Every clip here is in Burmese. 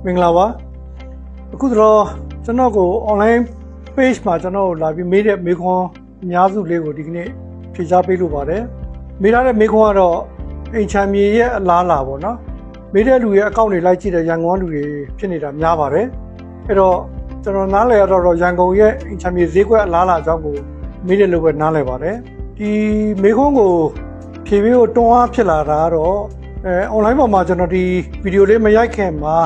မင်္ဂလာပါအခုတော့ကျွန်တော်ကို online page မှာကျွန်တော်လာပြီးမေးတဲ့မေးခွန်းအများစုလေးကိုဒီကနေ့ဖြေကြားပေးလို့ပါတယ်မေးထားတဲ့မေးခွန်းကတော့အိမ်ချမ်းမြေရဲ့အလားအလာပေါ့နော်မေးတဲ့လူရဲ့အကောင့်တွေလိုက်ကြည့်တဲ့ရန်ကုန်လူတွေဖြစ်နေတာများပါတယ်အဲ့တော့ကျွန်တော်နားလည်ရတော့ရန်ကုန်ရဲ့အိမ်ချမ်းမြေဈေးကွက်အလားအလာအကြောင်းကိုမေးတယ်လို့ပဲနားလည်ပါတယ်ဒီမေးခွန်းကိုဖြေပေးဖို့တွန်းအားဖြစ်လာတာကတော့online ပေါ်မှာကျွန်တော်ဒီဗီဒီယိုလေးမရိုက်ခင်မှာ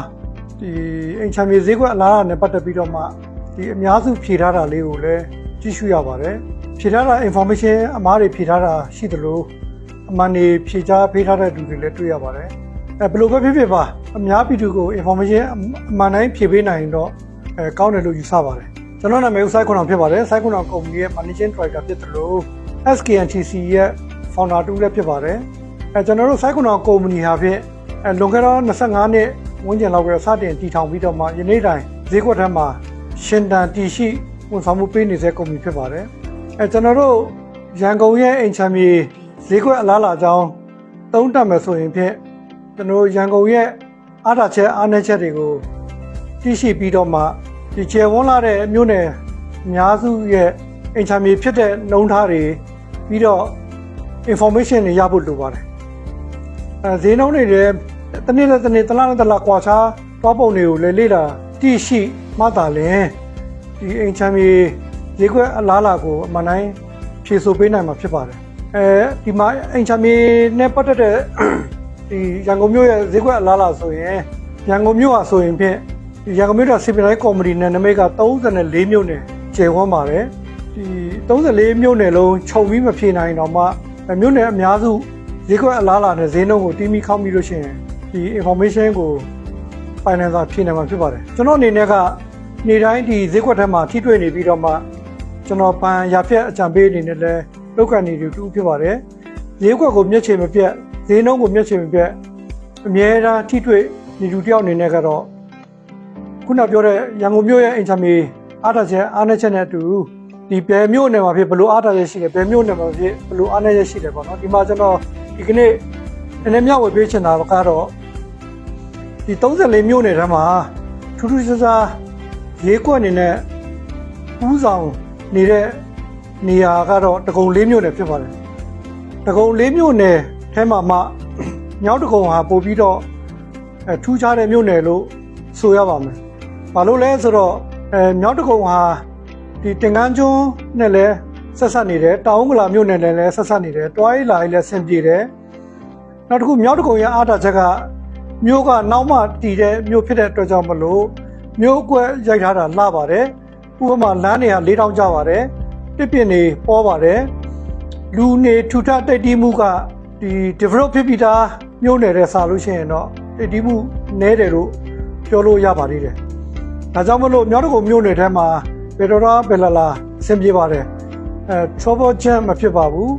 ဒီအိမ်ချမ်းမြေဈေးကွက်အလားအလာနဲ့ပတ်သက်ပြီးတော့မှဒီအများစုဖြေထားတာလေးကိုလည်းကြည့်ရှုရပါတယ်ဖြေထားတာ information အမားတွေဖြေထားတာရှိသလိုအမှန်တွေဖြေကြားပေးထားတဲ့လူတွေလည်းတွေ့ရပါတယ်ဘယ်လိုပဲဖြစ်ဖြစ်ပါအများပြည်သူကို information အမှန်တိုင်းဖြေပေးနိုင်တော့ကောင်းတယ်လို့ယူဆပါတယ်ကျွန်တော်နာမည်စိုက်ခွန်အောင်ဖြစ်ပါတယ်စိုက်ခွန်အောင်ကုမ္ပဏီရဲ့ managing director ဖြစ်သလို SKNTC ရဲ့ founder တူလည်းဖြစ်ပါတယ်ကျွန်တော်တို့စိုက်ခွန်အောင်ကုမ္ပဏီဟာဖြင့်လွန်ခဲ့သော25နှစ်ဝန်းကျင်လောက်ကစတင်တည်ထောင်ပြီးတော့မှယနေ့တိုင်ဈေးကွက်ထဲမှာရှင်တန်တည်ရှိဝန်ဆောင်မှုပေးနေတဲ့ကုမ္ပဏီဖြစ်ပါတယ်ကျွန်တော်တို့ရန်ကုန်ရဲ့အိမ်ချမ်းမြေဈေးကွက်အလားအလာအကြောင်းသုံးသပ်မယ်ဆိုရင်ဖြင့်ကျွန်တော်ရန်ကုန်ရဲ့အားသာချက်အားနည်းချက်တွေကိုသိရှိပြီးတော့မှဒီကျေဝန်းလာတဲ့မြို့နယ်အများစုရဲ့အိမ်ချမ်းမြေဖြစ်တဲ့နှုံးထားတွေပြီးတော့ information တွေရဖို့လိုပါတယ်ဈေးနှုန်းတွေလည်းတစ်နေ့နဲ့တစ်နေ့တစ်လနဲ့တစ်လကွာခြားသွားပုံတွေကိုလည်းလေ့လာသိရှိမှသာလျှင်ဒီအိမ်ချမ်းမြေဈေးကွက်အလားအလာကိုအမှန်တိုင်းဖြေဆိုပေးနိုင်မှာဖြစ်ပါတယ်ဒီမှာအိမ်ချမ်းမြေနဲ့ပတ်သက်တဲ့ဒီရန်ကုန်မြို့ရဲ့ဈေးကွက်အလားအလာဆိုရင်ရန်ကုန်မြို့ဟာဆိုရင်ဖြင့်ရန်ကုန်မြို့တော်စီပီတိုင်းကော်မတီနဲ့နမိတ်က34မြို့နယ်ကျယ်ဝန်းပါတယ်ဒီ34မြို့နယ်လုံးခြုံပြီးမဖြေနိုင်တော့မှမြို့နယ်အများစုဈေးကွက်အလားအလာနဲ့ဈေးနှုန်းကိုတီးမိခောက်ပြီးလို့ရှိရင်ဒီ information ကိုပိုင်နိုင်စွာဖြေနိုင်မှာဖြစ်ပါတယ်ကျွန်တော်အနေနဲ့ကနေ့တိုင်းဒီဈေးကွက်ထဲမှာထိတွေ့နေပြီးတော့မှကျွန်တော်ပန်ရဖြတ်အကြံပေးအနေနဲ့လည်းလောက်ကန်နေတူဖြစ်ပါတယ်ဈေးကွက်ကိုမျက်ခြေမပြတ်ဈေးနှုန်းကိုမျက်ခြေမပြတ်အမြဲတမ်းထိတွေ့နေတူတယောက်အနေနဲ့ကတော့ခုနပြောတဲ့ရန်ကုန်မြို့ရဲ့အိမ်ချမ်းမြေအားသာချက်အားနည်းချက်နဲ့အတူဒီဘယ်မြို့နယ်မှာဖြစ်ဘယ်လိုအားသာချက်ရှိတယ်ဘယ်မြို့နယ်မှာဖြစ်ဘယ်လိုအားနည်းချက်ရှိတယ်ပေါ့နော်ဒီမှာကျွန်တော်ဒီကနေ့နည်းနည်းမျှဝေပေးချင်တာကတော့ဒီ34မြို့နယ်ထဲမှာထူးထူးခြားခြားရေးကွက်အနေနဲ့ဥဆောင်နေတဲ့နေရာကတော့တကုံ4မြို့နယ်ဖြစ်ပါတယ်တကုံ4မြို့နယ်ထဲမှာမှမြောက်တကုံဟာပို့ပြီးတော့ထူးခြားတဲ့မြို့နယ်လို့ဆိုရပါမယ်ဘာလို့လဲဆိုတော့မြောက်တကုံဟာဒီတင်ကန်းကျွန်းနဲ့လည်းဆက်ဆက်နေတယ်တောင်ဥက္ကလာမြို့နယ်နဲ့လည်းဆက်ဆက်နေတယ်တွားရီလာကြီးလည်းဆင်ပြေတယ်နောက်တစ်ခုမြောက်တကုံရဲ့အားသာချက်ကမြို့ကနောက်မှတည်တဲ့မြို့ဖြစ်တဲ့အတွက်ကြောင့်မလို့မြို့ကွက်ရိုက်ထားတာလှပါတယ်ဥပမာလမ်းတွေက4000ကျပါတယ်တစ်ပင်တွေပေါ်ပါတယ်လူနေထူထပ်တိတ်တီးမှုကဒီ develop ဖြစ်ပြီးသားမြို့နယ်တွေဆာလို့ရှိရင်တော့တိတ်တီးမှုနည်းတယ်လို့ပြောလို့ရပါသေးတယ်ဒါကြောင့်မလို့မြောက်တကုံမြို့နယ်ထဲမှာဘယ်တော့ဘယ်လာအဆင်ပြေပါတယ်trouble jam မဖြစ်ပါဘူး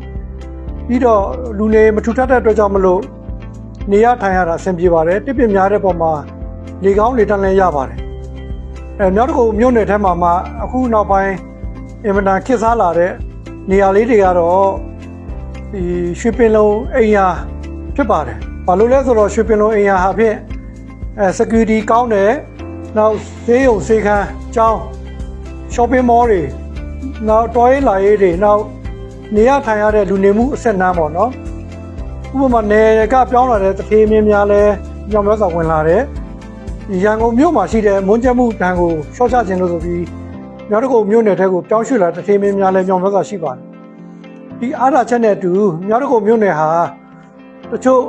ပြီးတော့လူနေမထူထပ်တဲ့အတွက်ကြောင့်မလို့နေရထိုင်ရတာအဆင်ပြေပါတယ်တစ်ပင်များတဲ့ပုံမှာလေကောင်းလေတန်းလည်းရပါတယ်မြောက်တကုံမြို့နယ်ထဲမှာမှအခုနောက်ပိုင်းအင်မတန်ခေတ်စားလာတဲ့နေရာလေးတွေကတော့ဒီရွှေပင်လုံးအိမ်ယာဖြစ်ပါတယ်ဘာလို့လဲဆိုတော့ရွှေပင်လုံးအိမ်ယာဟာဖြင့်security ကောင်းတယ်နောက်ဈေးရုံဈေးခန်းကျောင်း shopping mall တွေနောက်တွားရေးလာရေးတွေနောက်နေရထိုင်ရတဲ့လူနေမှုအဆက်အနမ်းပေါ့နော်ဥပမာနယ်ကပြောင်းလာတဲ့တထေးမင်းများလဲညောင်ပြောစာဝင်လာတယ်ရန်ကုန်မြို့မှာရှိတဲ့မွန်းကျက်မှုတန်းကိုရှော့ချခြင်းလို့ဆိုပြီးမြောက်တကုံမြို့နယ်ထဲကိုပြောင်းရွှေ့လာတထေးမင်းများလဲညောင်ပြောစာရှိပါတယ်ဒီအားသာချက်နဲ့အတူမြောက်တကုံမြို့နယ်ဟာတချို့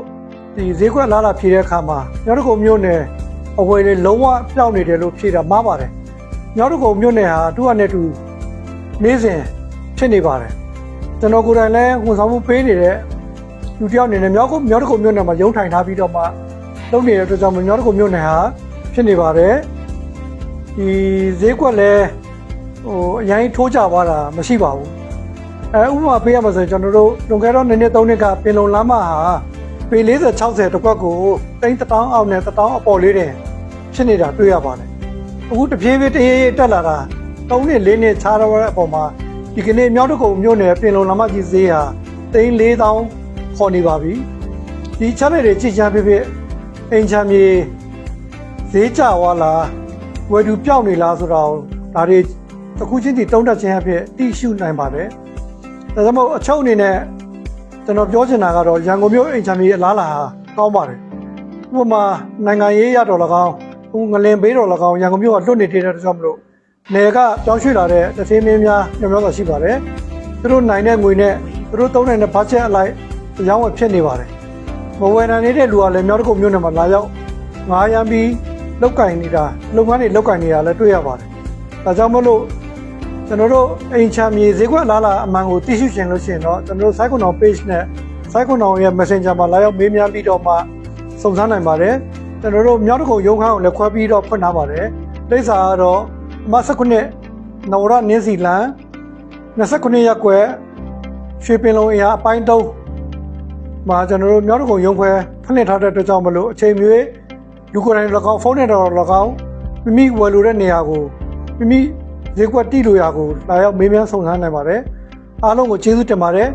ဒီဈေးကွက်လာတာဖြေတဲ့အခါမှာမြောက်တကုံမြို့နယ်အဝယ်လေးလုံးဝပျောက်နေတယ်လို့ဖြေတာမှားပါတယ်မြောက်တကုံမြို့နယ်ဟာသူ့အနေနဲ့တူနေ့စဉ်ဖြစ်နေပါတယ်ကျွန်တော်ကိုယ်တိုင်လည်းဝန်ဆောင်မှုပေးနေတဲ့လူတယောက်အနေနဲ့မြောက်တကုံမြို့နယ်မှာရုံးထိုင်ထားပြီးတော့မှလုပ်နေတဲ့အတွက်ကြောင့်မြောက်တကုံမြို့နယ်ဟာဖြစ်နေပါတယ်ဒီဈေးကွက်လည်းအရင်ထိုးကြသွားတာမရှိပါဘူးဥပမာပေးရမှာဆိုရင်ကျွန်တော်တို့လွန်ခဲ့တော့2နှစ်3နှစ်ကပင်လုံလမ်းမဟာပေ40 60တကွက်ကို1000အောက်နဲ့1000အပေါ်လေးတင်ဖြစ်နေတာတွေ့ရပါတယ်အခုတဖြည်းဖြည်းတရေတက်လာတာ3နှစ်4နှစ်ခြားတော့တဲ့အပေါ်မှာဒီကနေ့မြောက်တကုံမြို့နယ်ပင်လုံလမ်းမကြီးဈေးဟာ4000ခေါ်နေပါပြီဒီ channel တွေကြည့်ချမ်းဖြစ်ဖြစ်အိမ်ချမ်းမြေ ဈေးကျသွားလားဝယ်သူပြောက်နေလားဆိုတော့ဒါတွေတစ်ခုချင်းစီတုံးတက်ခြင်းအဖြစ်တိရှုနိုင်ပါတယ်ဒါကြောင့်မို့အချုပ်အနေနဲ့ကျွန်တော်ပြောချင်တာကတော့ရန်ကုန်မြို့အိမ်ချမ်းမြေအလားလာကောင်းပါတယ်ဥပမာနိုင်ငံရေးရတော်၎င်းငလင်ဘေးတော်၎င်းရန်ကုန်မြို့ကလွတ်နေတဲ့အတွက်ကြောင့်မလို့နယ်ကကြောင်းရွှေ့လာတဲ့တထေးမင်းများညများစွာရှိပါတယ်သူတို့နိုင်တဲ့ငွေနဲ့သူတို့သုံးနိုင်တဲ့ဘတ်ဂျက်အလိုက်ရောင်းဝယ်ဖြစ်နေပါတယ်မဝယ်နိုင်တဲ့လူကလည်းမြောက်တကုတ်မြို့နယ်မှာလာရောက်ငားရမ်းပြီးလောက်ကင်နေတာလုပ်ငန်းတွေလောက်ကင်နေတာလည်းတွေ့ရပါတယ်ဒါကြောင့်မလို့ကျွန်တော်တို့အိမ်ချမ်းမြေဈေးကွက်လားလာအမှန်ကိုသိရှိချင်လို့ရှိရင်တော့ကျွန်တော်တို့ site ကွန်တော် page နဲ့ site ကွန်တော်ရဲ့ messenger မှာလာရောက်မေးမြန်းပြီးတော့မှစုံစမ်းနိုင်ပါတယ်ကျွန်တော်တို့မြောက်တကုတ်ရုံးခန်းကိုလည်းခွဲပြီးတော့ဖွင့်ထားပါတယ်လိပ်စာကတော့မ19နဝရနင်းစီလန်29ရက်ကွယ်ရွှေပင်လုံအရာအပိုင်း3မှာကျွန်တော်တို့မြောက်တကုတ်ရုံးခွဲဖွင့်လှစ်ထားတဲ့အတွက်ကြောင့်မလို့အချိန်မျိုးလူကိုယ်တိုင်၎င်းဖုန်းနဲ့တော့၎င်းမိမိဝယ်လိုတဲ့နေရာကိုမိမိဈေးကွက်တိလိုရာကိုလာရောက်မေးမြန်းစုံစမ်းနိုင်ပါတယ်အားလုံးကိုကျေးဇူးတင်ပါတယ်